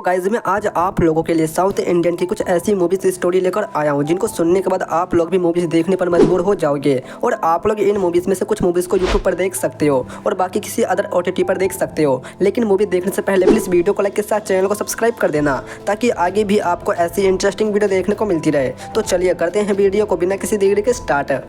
तो गाइज मैं आज आप लोगों के लिए साउथ इंडियन की कुछ ऐसी मूवीज स्टोरी लेकर आया हूँ जिनको सुनने के बाद आप लोग भी मूवीज देखने पर मजबूर हो जाओगे और आप लोग इन मूवीज में से कुछ मूवीज को यूट्यूब पर देख सकते हो और बाकी किसी अदर OTT पर देख सकते हो। लेकिन मूवी देखने से पहले प्लीज वीडियो को लाइक के साथ चैनल को सब्सक्राइब कर देना ताकि आगे भी आपको ऐसी इंटरेस्टिंग वीडियो देखने को मिलती रहे। तो चलिए करते हैं वीडियो को बिना किसी देरी के start.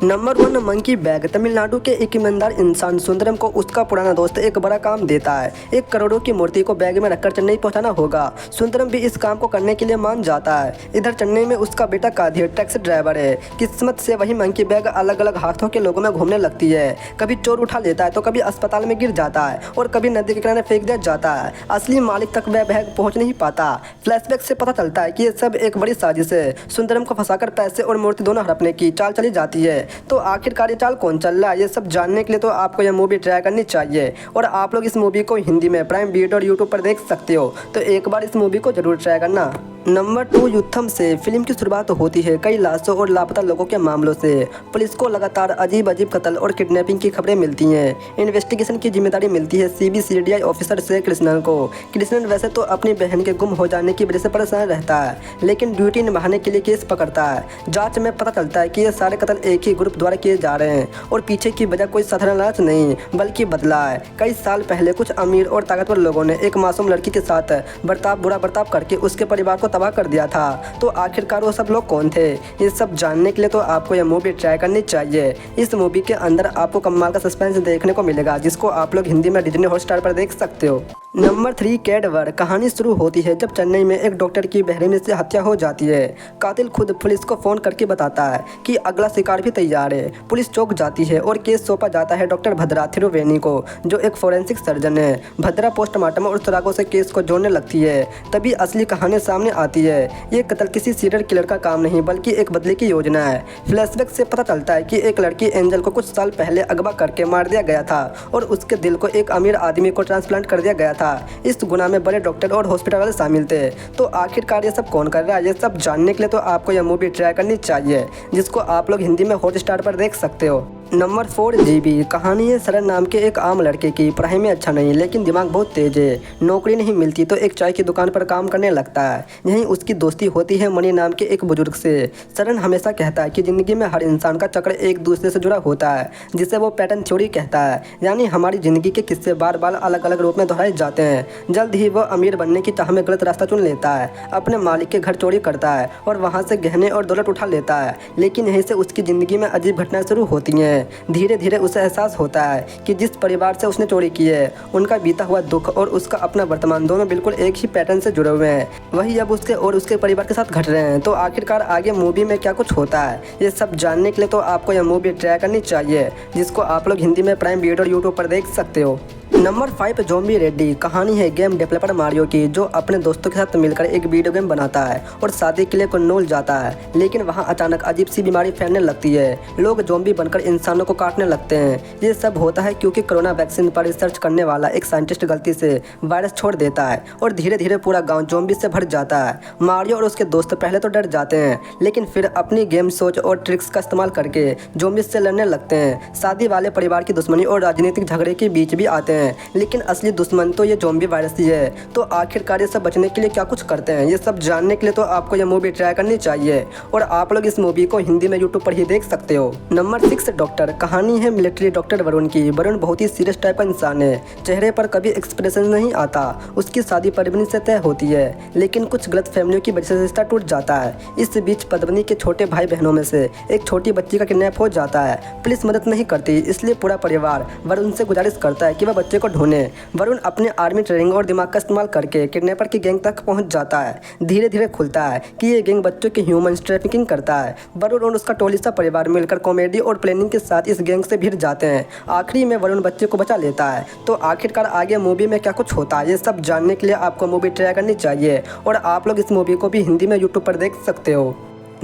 Number 1 monkey bag. Tamil Nadu के एक ईमानदार इंसान सुंदरम को उसका पुराना दोस्त एक बड़ा काम देता है। 1 करोड़ की मूर्ति को बैग में रखकर चेन्नई पहुंचाना होगा। सुंदरम भी इस काम को करने के लिए मान जाता है। इधर चेन्नई में उसका बेटा कादिर टैक्सी ड्राइवर है। किस्मत से वही मंकी बैग अलग अलग हाथों के लोगों में घूमने लगती है। कभी चोर उठा लेता है तो कभी अस्पताल में गिर जाता है और कभी नदी के किनारे फेंक दिया जाता है। असली मालिक तक वह बैग पहुँच नहीं पाता। फ्लैशबैक से पता चलता है कि ये सब एक बड़ी साजिश है। सुंदरम को फंसाकर पैसे और मूर्ति दोनों हड़पने की चाल चली जाती है। तो आखिरकार ये चाल कौन चल रहा है, ये सब जानने के लिए तो आपको यह मूवी ट्राई करनी चाहिए। और आप लोग इस मूवी को हिंदी में प्राइम वीडियो और यूट्यूब पर देख सकते हो, तो एक बार इस मूवी को जरूर ट्राई करना। नंबर 2 युद्धम से। फिल्म की शुरुआत होती है कई लाशों और लापता लोगों के मामलों से। पुलिस को लगातार अजीब कत्ल और किडनैपिंग की खबरें मिलती हैं। इन्वेस्टिगेशन की जिम्मेदारी मिलती है CBCID ऑफिसर से कृष्णन को। कृष्णन वैसे तो अपनी बहन के गुम हो जाने की वजह से परेशान रहता है, लेकिन ड्यूटी निभाने के लिए केस पकड़ता है। जांच में पता चलता है कि ये सारे कत्ल एक ही ग्रुप द्वारा किए जा रहे हैं और पीछे की वजह कोई साधारण लालच नहीं बल्कि बदला है। कई साल पहले कुछ अमीर और ताकतवर लोगों ने एक मासूम लड़की के साथ बुरा बर्ताव करके उसके परिवार को तबाह कर दिया था। तो आखिरकार वो सब लोग कौन थे, ये सब जानने के लिए तो आपको यह मूवी ट्राई करनी चाहिए। इस मूवी के अंदर आपको कमाल का सस्पेंस देखने को मिलेगा जिसको आप लोग हिंदी में डिज्नी हॉटस्टार पर देख सकते हो। Number 3 cadaver. कहानी शुरू होती है जब चेन्नई में एक डॉक्टर की बेरहमी से हत्या हो जाती है। कातिल खुद पुलिस को फोन करके बताता है कि अगला शिकार भी तैयार है। पुलिस चौंक जाती है और केस सौंपा जाता है डॉक्टर भद्रा थिरुवेनी को, जो एक फोरेंसिक सर्जन है। भद्रा पोस्टमार्टम और सुरागों से केस को जोड़ने लगती है। तभी असली कहानी सामने आती है। ये कत्ल किसी सीरियल किलर का काम नहीं बल्कि एक बदले की योजना है। फ्लैशबैक से पता चलता है कि एक लड़की एंजल को कुछ साल पहले अगवा करके मार दिया गया था और उसके दिल को एक अमीर आदमी को ट्रांसप्लांट कर दिया गया था। इस गुनाह में बड़े डॉक्टर और हॉस्पिटल वाले शामिल थे। तो आखिरकार ये सब कौन कर रहा है, ये सब जानने के लिए तो आपको यह मूवी ट्राई करनी चाहिए जिसको आप लोग हिंदी में हॉटस्टार पर देख सकते हो। Number 4 GB। कहानी है सरन नाम के एक आम लड़के की। पढ़ाई में अच्छा नहीं लेकिन दिमाग बहुत तेज है। नौकरी नहीं मिलती तो एक चाय की दुकान पर काम करने लगता है। यहीं उसकी दोस्ती होती है मणि नाम के एक बुजुर्ग से। सरन हमेशा कहता है कि ज़िंदगी में हर इंसान का चक्र एक दूसरे से जुड़ा होता है, जिसे वो पैटर्न थ्योरी कहता है। यानी हमारी ज़िंदगी के किस्से बार बार अलग अलग रूप में दोहराए जाते हैं। जल्द ही वह अमीर बनने की चाह में गलत रास्ता चुन लेता है, अपने मालिक के घर चोरी करता है और वहाँ से गहने और दौलत उठा लेता है। लेकिन यहीं से उसकी ज़िंदगी में अजीब घटनाएं शुरू होती हैं। धीरे धीरे उसे एहसास होता है कि जिस परिवार से उसने चोरी की है उनका बीता हुआ दुख और उसका अपना वर्तमान दोनों बिल्कुल एक ही पैटर्न से जुड़े हुए हैं। वही अब उसके और उसके परिवार के साथ घट रहे हैं। तो आखिरकार आगे मूवी में क्या कुछ होता है, ये सब जानने के लिए तो आपको यह मूवी ट्राई करनी चाहिए जिसको आप लोग हिंदी में प्राइम वीडियो और यूट्यूब पर देख सकते हो। Number 5 zombie Reddy. कहानी है गेम डेवलपर मारियो की, जो अपने दोस्तों के साथ मिलकर एक वीडियो गेम बनाता है और शादी के लिए कुन्नूल जाता है। लेकिन वहां अचानक अजीब सी बीमारी फैलने लगती है। लोग ज़ॉम्बी बनकर इंसानों को काटने लगते हैं। ये सब होता है क्योंकि कोरोना वैक्सीन पर रिसर्च करने वाला एक साइंटिस्ट गलती से वायरस छोड़ देता है और धीरे धीरे पूरा गाँव ज़ॉम्बी से भर जाता है। मारियो और उसके दोस्त पहले तो डर जाते हैं, लेकिन फिर अपनी गेम सोच और ट्रिक्स का इस्तेमाल करके ज़ॉम्बी से लड़ने लगते हैं। शादी वाले परिवार की दुश्मनी और राजनीतिक झगड़े के बीच भी आते हैं, लेकिन असली दुश्मन तो ये ज़ॉम्बी वायरस ही है। तो आखिरकार ये सब बचने के लिए क्या कुछ करते हैं, ये सब जानने के लिए तो आपको ये मूवी ट्राई करनी चाहिए और आप लोग इस मूवी को हिंदी में यूट्यूब पर ही देख सकते हो। Number 6 doctor. कहानी है मिलिट्री डॉक्टर वरुण की। वरुण बहुत ही सीरियस टाइप का इंसान है। चेहरे पर कभी एक्सप्रेशन नहीं आता। उसकी शादी पद्मिनी से तय होती है, लेकिन कुछ गलत फैमिलियों की वजह से रिश्ता टूट जाता है। इस बीच पद्मिनी के छोटे भाई बहनों में से एक छोटी बच्ची का किडनैप हो जाता है। पुलिस मदद नहीं करती, इसलिए पूरा परिवार वरुण से गुजारिश करता है कि वह बच्चे को ढूंढे। वरुण अपने आर्मी ट्रेनिंग और दिमाग का इस्तेमाल करके किडनैपर की गैंग तक पहुंच जाता है। धीरे धीरे खुलता है कि ये गैंग बच्चों की ह्यूमन ट्रैफिकिंग करता है। वरुण और उसका टोली सा परिवार मिलकर कॉमेडी और प्लानिंग के साथ इस गैंग से भिड़ जाते हैं। आखिरी में वरुण बच्चे को बचा लेता है। तो आखिरकार आगे मूवी में क्या कुछ होता है, ये सब जानने के लिए आपको मूवी ट्राई करनी चाहिए और आप लोग इस मूवी को भी हिंदी में यूट्यूब पर देख सकते हो।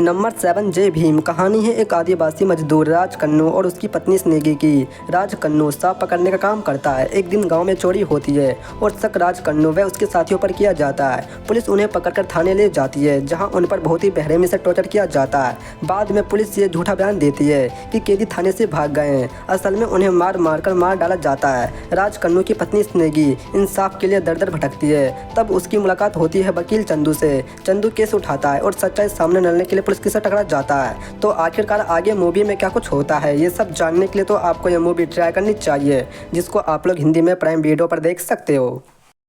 नंबर 7 जय भीम। कहानी है एक आदिवासी मजदूर राज कन्नू और उसकी पत्नी स्नेगी की। राज कन्नू सांप पकड़ने का काम करता है। एक दिन गांव में चोरी होती है और शक राज कन्नू व उसके साथियों पर किया जाता है। पुलिस उन्हें पकड़कर थाने ले जाती है, जहां उन पर बहुत ही बेरहमी से टॉर्चर किया जाता है। बाद में पुलिस ये झूठा बयान देती है कि कैदी थाने से भाग गए हैं। असल में उन्हें मार डाला जाता है। राज कन्नू की पत्नी स्नेगी इंसाफ के लिए दर दर भटकती है। तब उसकी मुलाकात होती है वकील चंदू से। चंदू केस उठाता है और सच्चाई सामने लाने के लिए पुलिस के साथ टकरा जाता है। तो आखिरकार आगे मूवी में क्या कुछ होता है, ये सब जानने के लिए तो आपको ये मूवी ट्राई करनी चाहिए, जिसको आप लोग हिंदी में प्राइम वीडियो पर देख सकते हो।